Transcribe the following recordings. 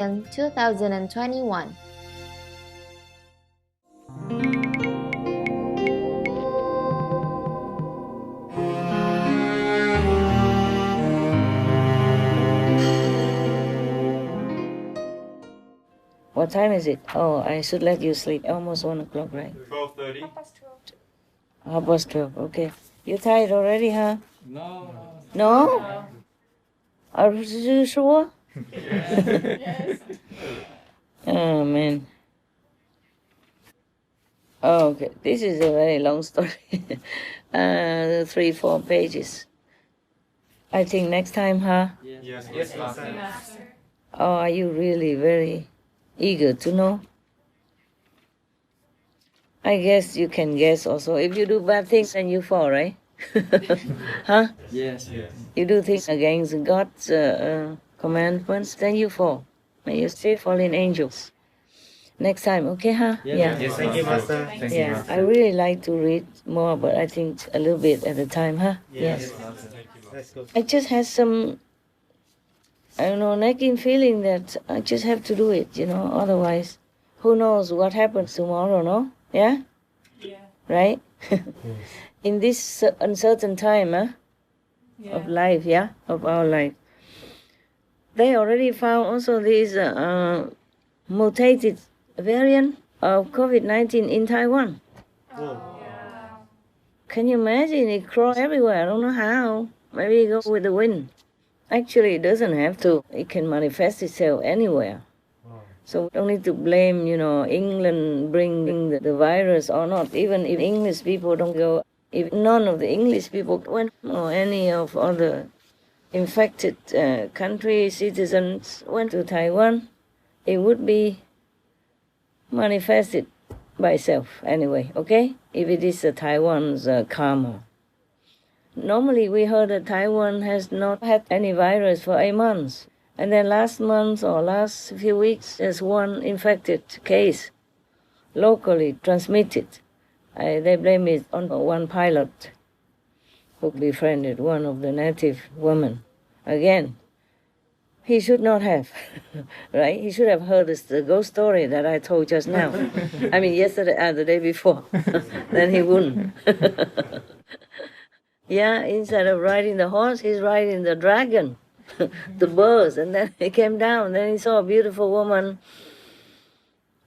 in 2021. What time is it? Oh, I should let you sleep. Almost 1 o'clock, right? 12:30. 12:30. Okay. You tired already, huh? No. No? Are you sure? Yes. Oh, man. Oh, okay. This is a very long story. 3-4 pages. I think next time, huh? Yes, Master. Oh, are you really very eager to know? I guess you can guess also. If you do bad things, then you fall, right? Huh? Yes. You do things against God's commandments, then you fall. And you still fallen angels. Next time, okay, huh? Yeah. Yes, thank you, Master. Thank you, Yeah, Master. I really like to read more, but I think a little bit at a time, huh? Yes. Let's go. I just had some, I don't know, nagging feeling that I just have to do it, otherwise, who knows what happens tomorrow, no? Yeah? Yeah. Right? In this uncertain time, of life, of our life. They already found also this mutated variant of COVID-19 in Taiwan. Can you imagine? It crawls everywhere. I don't know how. Maybe it goes with the wind. Actually, it doesn't have to. It can manifest itself anywhere. So we don't need to blame, England bringing the virus or not. Even if English people don't go, if none of the English people went, or any of other infected country citizens went to Taiwan, it would be manifested by itself anyway, okay? If it is Taiwan's karma. Normally we heard that Taiwan has not had any virus for 8 months. And then last month or last few weeks, there's one infected case, locally transmitted. They blame it on one pilot who befriended one of the native women. Again, he should not have, right? He should have heard the ghost story that I told just now. I mean, yesterday and the day before. Then he wouldn't. Yeah, instead of riding the horse, he's riding the dragon, the birds. And then he came down, then he saw a beautiful woman.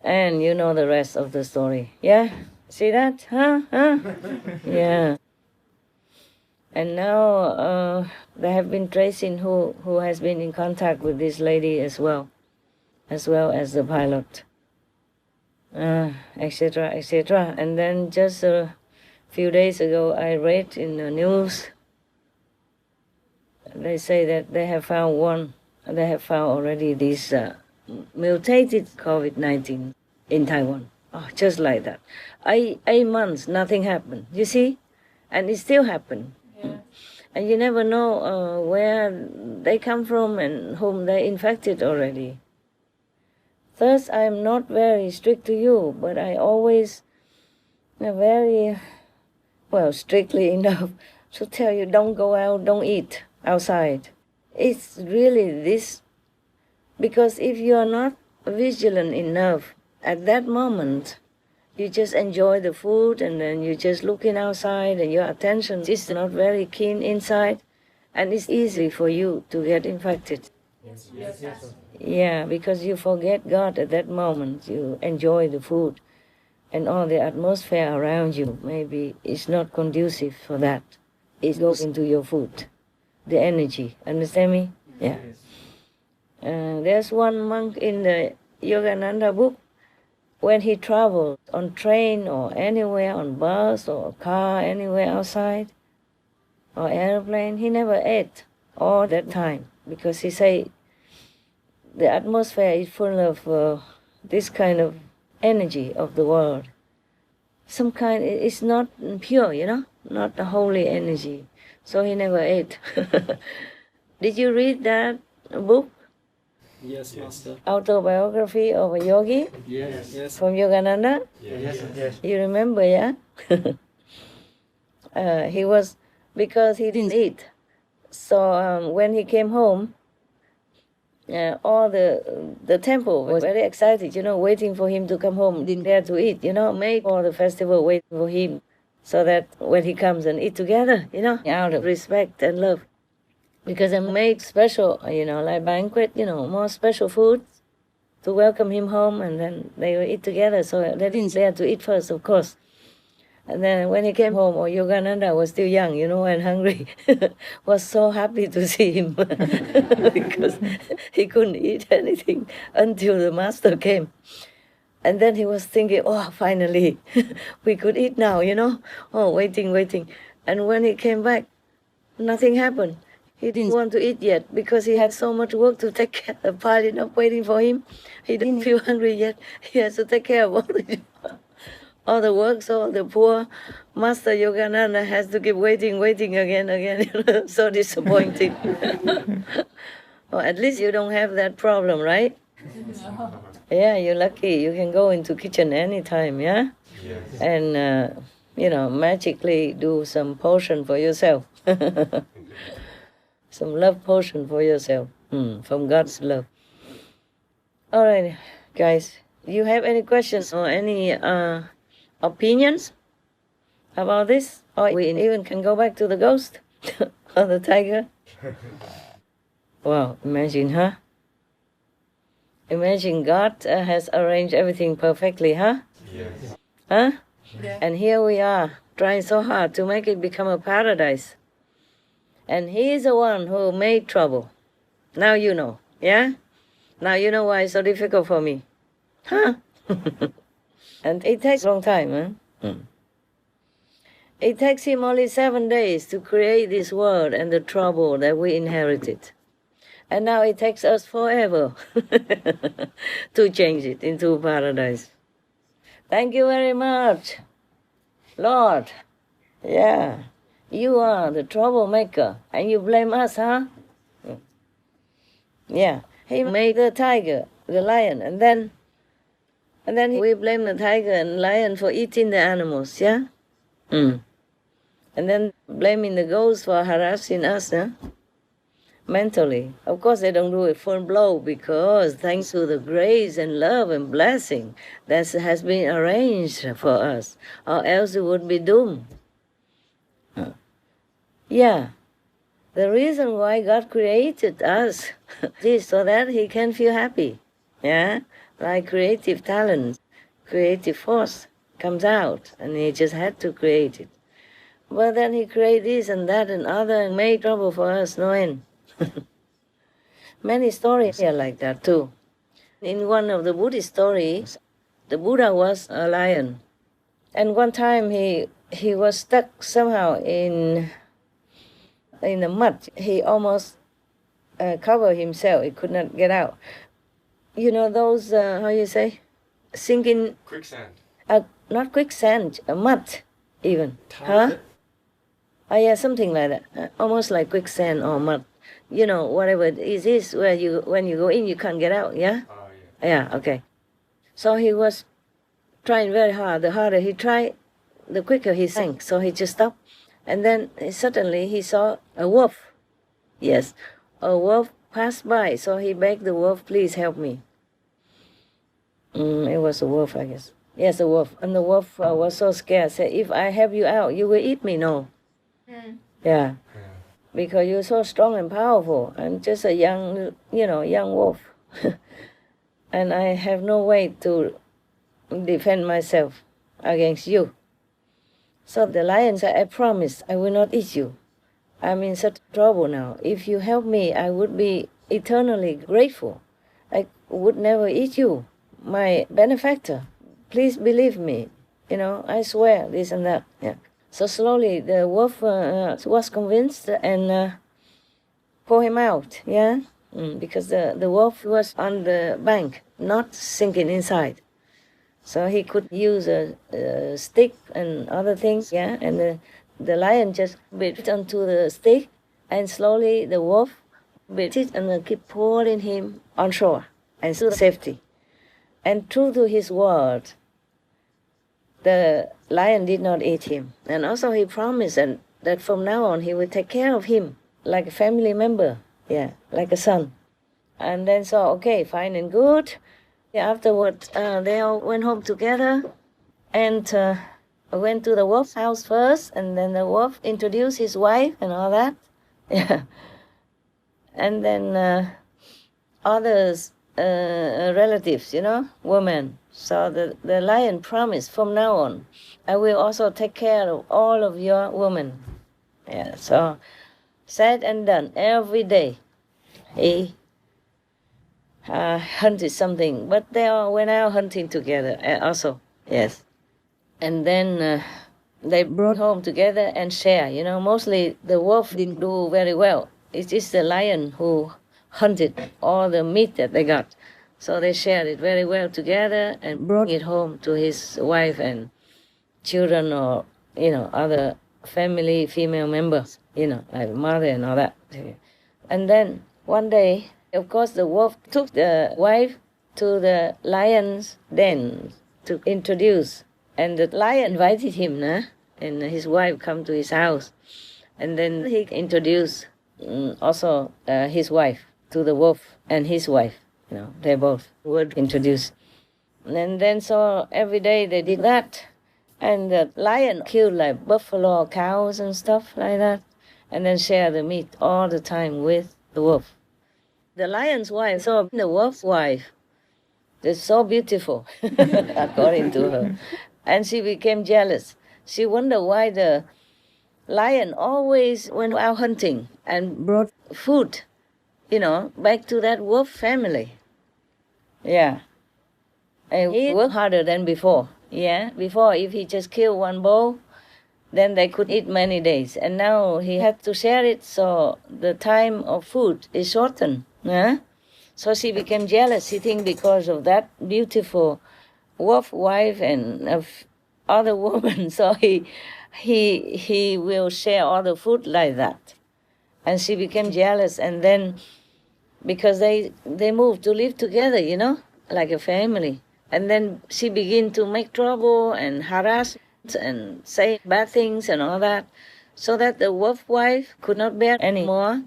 And you know the rest of the story. Yeah? See that? Huh? Yeah. And now they have been tracing who has been in contact with this lady as well as the pilot, etc., etc. And then just a few days ago, I read in the news, they say that they have found already this mutated COVID-19 in Taiwan. Oh, just like that. 8 months, nothing happened. You see? And it still happened. And you never know where they come from and whom they infected already. Thus, I'm not very strict to you, but I always very, strictly enough to tell you don't go out, don't eat outside. It's really this, because if you are not vigilant enough at that moment, you just enjoy the food and then you're just looking outside and your attention is not very keen inside, and it's easy for you to get infected. Yes. Yeah, because you forget God at that moment. You enjoy the food and all the atmosphere around you. Maybe it's not conducive for that. It goes into your food, the energy. Understand me? Yeah. There's one monk in the Yogananda book. When he traveled on train or anywhere, on bus or car, anywhere outside, or airplane, he never ate all that time, because he say the atmosphere is full of this kind of energy of the world. Some kind, it's not pure, not the holy energy. So he never ate. Did you read that book? Yes, Master. Autobiography of a yogi? Yes. From Yogananda? Yes. You remember, yeah? He was, because he didn't eat. So when he came home, all the temple was very excited, waiting for him to come home, didn't dare to eat, made all the festival wait for him so that when he comes and eat together, out of respect and love. Because they made special, like banquet, more special food to welcome him home, and then they will eat together. So they didn't dare to eat first, of course. And then when he came home, Yogananda was still young, and hungry, was so happy to see him because he couldn't eat anything until the master came. And then he was thinking, finally, we could eat now, waiting. And when he came back, nothing happened. He didn't want to eat yet because he had so much work to take care of, piling up, waiting for him. He didn't feel hungry yet. He has to take care of all the work, so the poor Master Yogananda has to keep waiting again. So disappointing. Well, at least you don't have that problem, right? No. Yeah, you're lucky. You can go into kitchen anytime, yeah? Yes. And, magically do some potion for yourself. Some love potion for yourself from God's love. All right, guys. Do you have any questions or any opinions about this? Or we even can go back to the ghost or the tiger. Wow, imagine, huh? Imagine God has arranged everything perfectly, huh? Yes. Huh? Yeah. And here we are, trying so hard to make it become a paradise. And He is the one who made trouble. Now you know, yeah? Now you know why it's so difficult for me. Huh? And it takes a long time, huh? It takes Him only 7 days to create this world and the trouble that we inherited. And now it takes us forever to change it into paradise. Thank you very much, Lord. Yeah, you are the troublemaker, and you blame us, huh? Yeah, He made the tiger, the lion, and then we blame the tiger and lion for eating the animals, yeah? And then blaming the ghost for harassing us, huh? Mentally. Of course, they don't do it full blow because thanks to the grace and love and blessing that has been arranged for us, or else we would be doomed. Yeah. The reason why God created us is so that He can feel happy. Yeah? Like creative talent, creative force comes out, and He just had to create it. But then He created this and that and other and made trouble for us, no end. Many stories are like that too. In one of the Buddhist stories, the Buddha was a lion. And one time he was stuck somehow in the mud. He almost covered himself. He could not get out. You know those, how you say? Sinking... Quicksand. Not quicksand, mud even. Huh? Oh yeah, something like that. Almost like quicksand or mud. You know, whatever it is where when you go in, you can't get out, yeah? Oh, yeah. Yeah, okay. So he was trying very hard. The harder he tried, the quicker he sank. So he just stopped. And then suddenly he saw a wolf. Yes, a wolf passed by. So he begged the wolf, please help me. It was a wolf, I guess. Yes, a wolf. And the wolf was so scared. Said, if I help you out, you will eat me, no? Yeah. Because you're so strong and powerful. I'm just a young wolf. And I have no way to defend myself against you. So the lion said, I promise I will not eat you. I'm in such trouble now. If you help me, I would be eternally grateful. I would never eat you, my benefactor. Please believe me. I swear this and that. Yeah. So slowly the wolf was convinced and pulled him out, yeah? Because the wolf was on the bank, not sinking inside. So he could use a stick and other things, yeah? And the lion just bit onto the stick, and slowly the wolf bit it and keep pulling him on shore and to safety. And true to his word, the lion did not eat him. And also he promised that from now on he would take care of him like a family member, yeah, like a son. And then so, okay, fine and good. Afterwards, they all went home together and went to the wolf's house first, and then the wolf introduced his wife and all that. Yeah. And then others, relatives, women. So the lion promised, from now on, I will also take care of all of your women. Yeah, so said and done. Every day he hunted something, but they all went out hunting together also. Yes. And then they brought home together and share. Mostly the wolf didn't do very well. It's just the lion who hunted all the meat that they got. So they shared it very well together and brought it home to his wife and children, or, other family female members, like mother and all that. And then one day, of course, the wolf took the wife to the lion's den to introduce. And the lion invited him, and his wife come to his house. And then he introduced also his wife to the wolf and his wife. They both were introduced. And then so every day they did that. And the lion killed like buffalo, cows and stuff like that. And then share the meat all the time with the wolf. The lion's wife saw the wolf's wife. They're so beautiful, according to her. And she became jealous. She wondered why the lion always went out hunting and brought food, back to that wolf family. Yeah. And he worked harder than before. Yeah, before if he just killed one bull, then they could eat many days. And now he had to share it, so the time of food is shortened. Yeah? So she became jealous, she think, because of that beautiful wolf wife and other woman. So he will share all the food like that. And she became jealous, and then because they moved to live together, like a family. And then she began to make trouble and harass and say bad things and all that, so that the wolf wife could not bear anymore,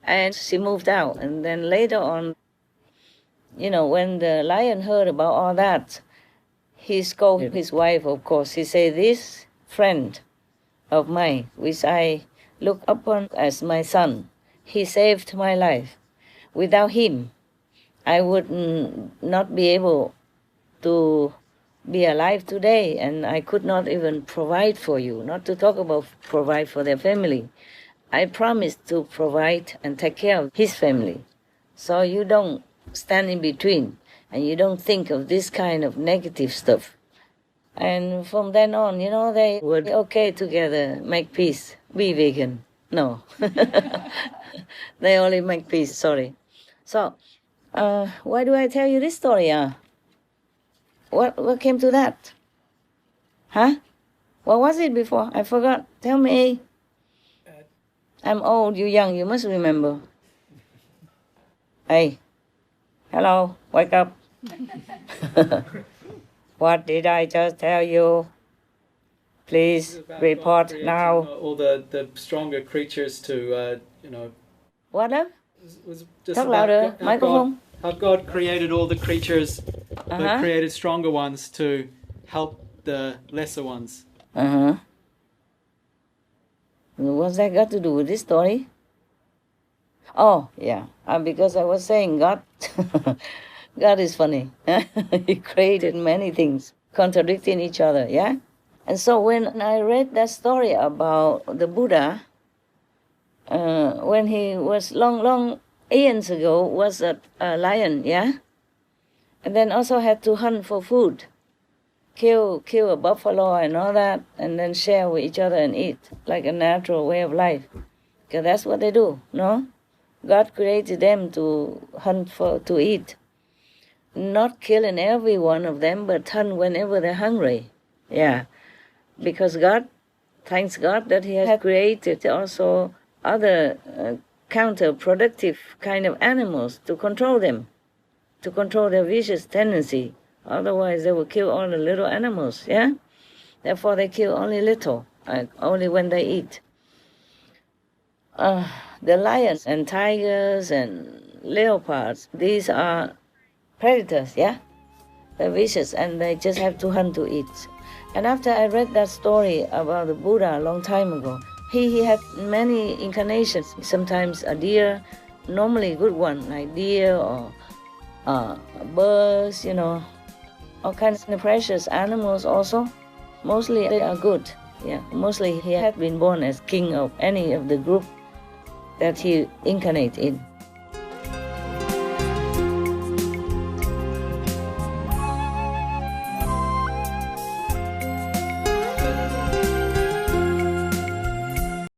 and she moved out. And then later on, when the lion heard about all that, he scolded his wife, of course. He said, this friend of mine, which I look upon as my son, he saved my life. Without him, I would not be able to be alive today, and I could not even provide for you, not to talk about provide for their family. I promised to provide and take care of his family. So you don't stand in between, and you don't think of this kind of negative stuff. And from then on, they were okay together, make peace, be vegan. No. They only make peace, sorry. So, why do I tell you this story? What came to that? Huh? What was it before? I forgot. Tell me. I'm old, you young, you must remember. Hey, hello, wake up. What did I just tell you? Please report now. All the stronger creatures to, What up? was just Talk about louder, how microphone. how God created all the creatures, but created stronger ones to help the lesser ones. What's that got to do with this story? Oh, yeah. Because I was saying God, God is funny. He created many things contradicting each other, yeah? And so when I read that story about the Buddha, when he was long eons ago, was a lion, yeah? And then also had to hunt for food, kill a buffalo and all that, and then share with each other and eat, like a natural way of life. Because that's what they do, no? God created them to hunt to eat. Not killing every one of them, but hunt whenever they're hungry. Yeah. Because God, thanks God that He has created also other counterproductive kind of animals to control them, to control their vicious tendency. Otherwise, they will kill all the little animals, yeah? Therefore, they kill only little, only when they eat. The lions and tigers and leopards. These are predators, yeah? They're vicious and they just have to hunt to eat. And after I read that story about the Buddha a long time ago, he had many incarnations. Sometimes a deer, normally a good one, like deer or birds, all kinds of precious animals also. Mostly they are good. Yeah, mostly he had been born as king of any of the group that he incarnated in.